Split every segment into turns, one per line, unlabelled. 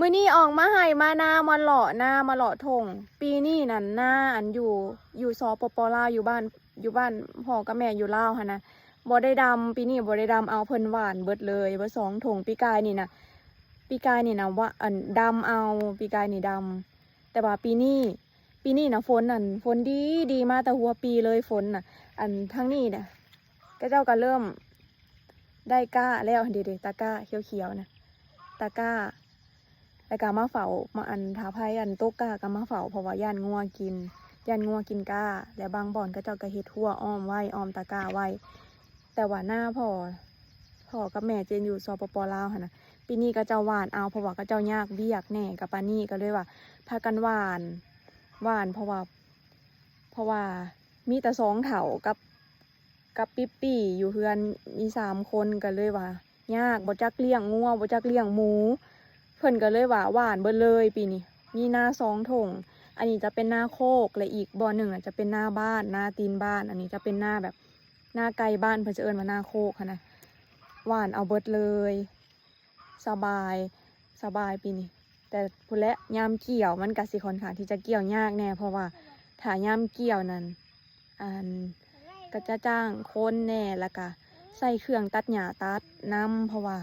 มื้อนี้ออกมาให้มานามาเลาะนามาเลาะทงปีนี้นั่นนาอันอยู่สปปลาวอยู่บ้านพ่อกับแม่อยู่ลาวหั่นนะบ่ได้ดำปีนี้บ่ได้ดำเอาเพิ่นหวานเบิดเลยเบิด2ถุงปีกายนี่นะว่าอันดำเอาปีกายนี่ดำแต่ว่าปีนี้นะฝนนั่นฝนดีมาแต่หัวปีเลยฝนน่ะอันทั้งนี้เนี่ยก็เจ้าก็เริ่มได้ก้าแล้วเด็ดๆตะก้าเขียวๆนะตะก้าแล้วก็มาเฝ้ามาอันถาไพ่อันโต๊ะก้าก็มาเฝ้าเพราะว่าย่านงัวกินก้าและบางบ่อนก็เจ้าก็เฮ็ดทั่วอ้อมไว้อ้อมตะก้าไว้แต่ว่าหน้าพ่อกับแม่เจนอยู่สปปลาวหั่นน่ะปีนี้ก็เจ้าหวานเอาเพราะว่าก็เจ้ายากเบียกแน่กับปานี่ก็เลยว่าพากันหวานเพราะว่ามีแต่2เฒ่ากับปิ๊ปปี้อยู่เฮือนมี3คนก็เลยว่ายากบ่จักเลี้ยงงัวบ่จักเลี้ยงหมูเพิ่นก็เลยว่าหวานเบิดเลยปีนี้มีนา2ถุงอันนี้จะเป็นหน้าโคกและอีกบ่อหนึ่งจะเป็นหน้าบ้านหน้าตีนบ้านอันนี้จะเป็นหน้าแบบหน้าไกลบ้านเพิ่นจะเอิ้นว่าหน้าโคกค่ะนะหวานเอาเบิดเลยสบายปีนี้แต่พุ่นและยามเกี่ยวมันก็สิค่อนข้างที่จะเกี่ยวยากแน่เพราะว่าถ้ายามเกี่ยวนั้นก็จะจ้างคนแน่แล้วก็ใส่เครื่องตัดหญ้าตัดน้ำเพราะว่า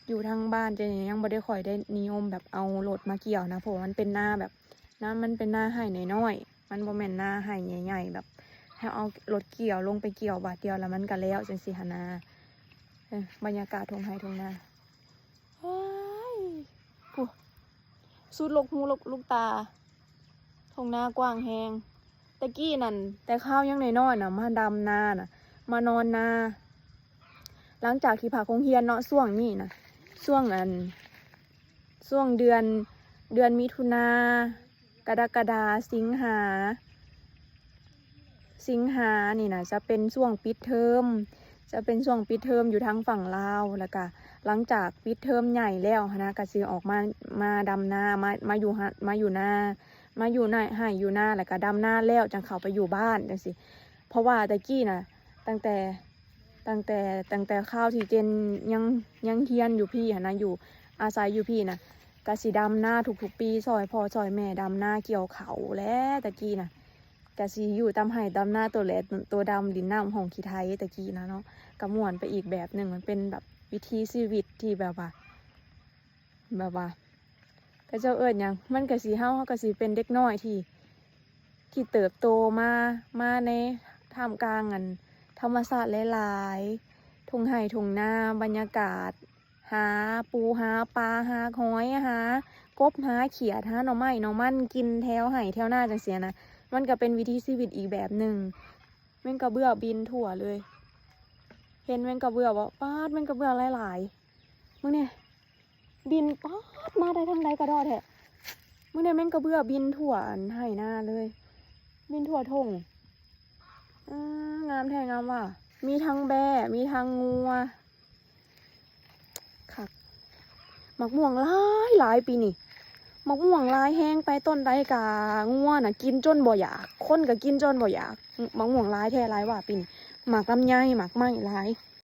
อยู่ทางบ้านเจนยังบ่ได้ค่อยได้นิยมแบบเอารถมาเกี่ยวนะเพราะมันเป็นหน้าแบบมันเป็นหน้าไห่น้อยๆมันบ่แม่นหน้าไห่ใหญ่ๆแบบให้เอารถเกี่ยวลงไปเกี่ยวบาทเดียวแล้วมันก็แล้วจังซี่หั่นนะบรรยากาศทงไห้ทงนาว้ายผู้สุดลูกหูลูกตาทงนากว้างแฮงตะกี้นั่นแต่ข้าวยังน้อยๆน่ะมาดำนาน่ะมานอนนาหลังจากที่ผ่าคงเฮียนเนาะช่วงนี้นะช่วงเดือนมิถุนากรกฎาสิงหานี่นะจะเป็นช่วงปิดเทอมอยู่ทางฝั่งลาวแล้วก็หลังจากปิดเทอมใหญ่แล้วนะก็สิออกมาดำนามาอยู่นาให้อยู่นาแล้วก็ดำนาแล้วจังเข้าไปอยู่บ้านจังสิเพราะว่าตะกี้น่ะตั้งแต่ข้าวที่เจนยังเฮียนอยู่พี่นะอยู่อาศัยอยู่พี่นะกะสิดำหน้าทุกปีซอยพ่อซอยแม่ดำหน้าเกี่ยวเขาแล้วตะกี้นะกะสิอยู่ตามไห่ดำหน้าตัวแหลตัวดำดินน้ำของขี้ไทยตะกี้นะเนาะกะม่วนไปอีกแบบหนึ่งมันเป็นแบบวิธีชีวิตที่แบบว่าก็เจ้าเอิญยังมันกะสิเฮากะสิเป็นเด็กน้อยที่เติบโตมาในท่ามกลางธรรมศาสตร์หลายๆทุ่งไห่ทุ่งนาบรรยากาศหาปูหาปลาหาหอยหากบหาเขียดหาหน่อไม้หน่อมันกินแถวไห่แถวหน้าจังเสียนะมันก็เป็นวิถีชีวิตอีกแบบหนึ่งแม่งกระเบื้อบินทั่วเลยเห็นแม่งกระเบื้อว่าป๊าดแม่งกระเบื้อหลายๆมึงเนี่ยบินป๊าดมาได้ทางใดกระดอแท้มึงเนี่ยแม่งกระเบื้อบินทั่วไห่หน้าเลยบินทั่วทงงามแท้งามว่ะมีทั้งแบ่มีทั้งงัวค่ะมักม่วงหลายปีนี่มักม่วงหลายแห้งไปต้นใดกะงัวน่ะกินจนบ่อยากคนก็กินจนบ่อยากมักม่วงหลายแท้หลายว่ะปีนี่หมากลำไยหมากไม้หลาย